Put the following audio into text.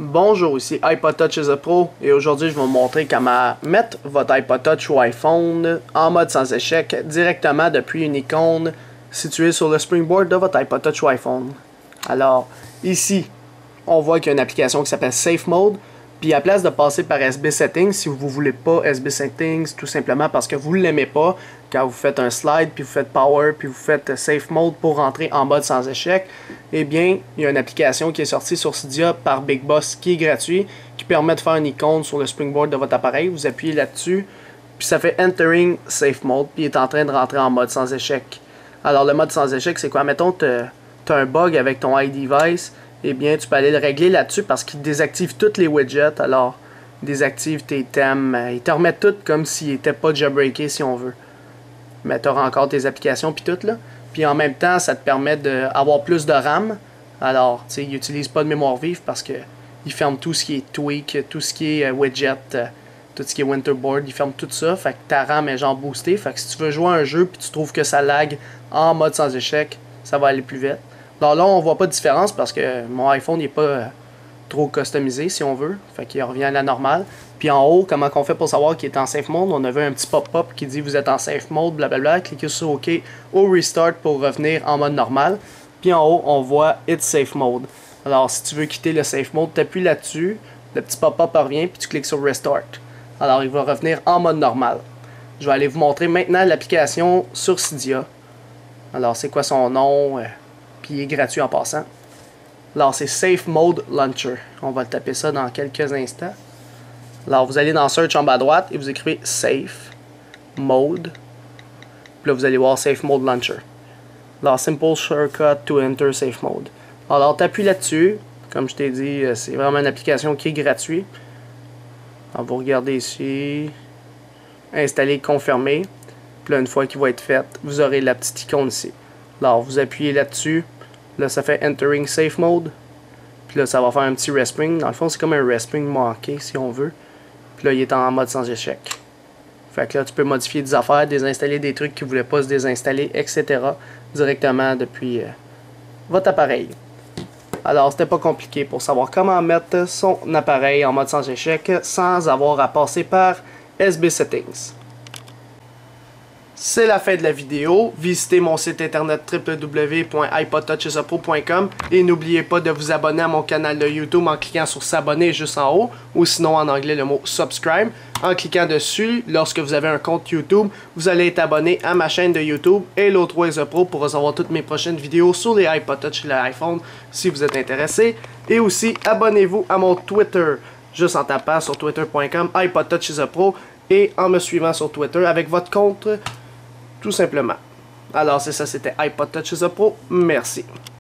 Bonjour, ici iPod Touch is a Pro et aujourd'hui je vais vous montrer comment mettre votre iPod Touch ou iPhone en mode sans échec directement depuis une icône située sur le springboard de votre iPod Touch ou iPhone. Alors ici on voit qu'il y a une application qui s'appelle Safe Mode, puis à place de passer par SB Settings, si vous ne voulez pas SB Settings tout simplement parce que vous ne l'aimez pas, quand vous faites un slide, puis vous faites Power, puis vous faites Safe Mode pour rentrer en mode sans échec, eh bien, il y a une application qui est sortie sur Cydia par Big Boss qui est gratuit, qui permet de faire une icône sur le springboard de votre appareil. Vous appuyez là-dessus, puis ça fait Entering Safe Mode, puis il est en train de rentrer en mode sans échec. Alors, le mode sans échec, c'est quoi? Mettons, tu as un bug avec ton iDevice, eh bien, tu peux aller le régler là-dessus parce qu'il désactive tous les widgets. Alors, il désactive tes thèmes, il te remet tout comme s'il n'était pas jailbreaké si on veut. Mais tu auras encore tes applications puis tout là. Puis en même temps, ça te permet d'avoir plus de RAM. Alors, tu sais, il n'utilise pas de mémoire vive parce que il ferme tout ce qui est tweak, tout ce qui est widget, tout ce qui est winterboard, il ferme tout ça. Fait que ta RAM est genre boostée. Fait que si tu veux jouer à un jeu puis tu trouves que ça lag en mode sans échec, ça va aller plus vite. Alors là, on voit pas de différence parce que mon iPhone n'est pas trop customisé si on veut. Fait qu'il revient à la normale. Puis en haut, comment on fait pour savoir qu'il est en safe mode? On avait un petit pop-up qui dit vous êtes en safe mode, blablabla. Cliquez sur OK ou Restart pour revenir en mode normal. Puis en haut, on voit It's Safe Mode. Alors si tu veux quitter le safe mode, tu appuies là-dessus. Le petit pop-up revient puis tu cliques sur Restart. Alors il va revenir en mode normal. Je vais aller vous montrer maintenant l'application sur Cydia. Alors c'est quoi son nom? Puis il est gratuit en passant. Alors c'est Safe Mode Launcher. On va taper ça dans quelques instants. Alors vous allez dans Search en bas à droite et vous écrivez Safe Mode. Puis là vous allez voir Safe Mode Launcher. Alors Simple Shortcut to Enter Safe Mode. Alors t'appuies là-dessus. Comme je t'ai dit, c'est vraiment une application qui est gratuite. Alors vous regardez ici. Installer, confirmer. Puis là une fois qu'il va être fait, vous aurez la petite icône ici. Alors vous appuyez là-dessus. Là, ça fait Entering Safe Mode. Puis là, ça va faire un petit respring. Dans le fond, c'est comme un respring manqué, si on veut. Puis là, il est en mode sans échec. Fait que là, tu peux modifier des affaires, désinstaller des trucs qui ne voulaient pas se désinstaller, etc. directement depuis votre appareil. Alors, c'était pas compliqué pour savoir comment mettre son appareil en mode sans échec sans avoir à passer par SB Settings. C'est la fin de la vidéo. Visitez mon site internet www.ipodtouchisapro.com et n'oubliez pas de vous abonner à mon canal de YouTube en cliquant sur s'abonner juste en haut ou sinon en anglais le mot subscribe. En cliquant dessus, lorsque vous avez un compte YouTube, vous allez être abonné à ma chaîne de YouTube Hello 3 is a Pro pour recevoir toutes mes prochaines vidéos sur les iPod Touch et l'iPhone si vous êtes intéressé. Et aussi, abonnez-vous à mon Twitter juste en tapant sur twitter.com ipodtouchisapro et en me suivant sur Twitter avec votre compte tout simplement. Alors c'est ça, c'était iPod Touch is a Pro. Merci.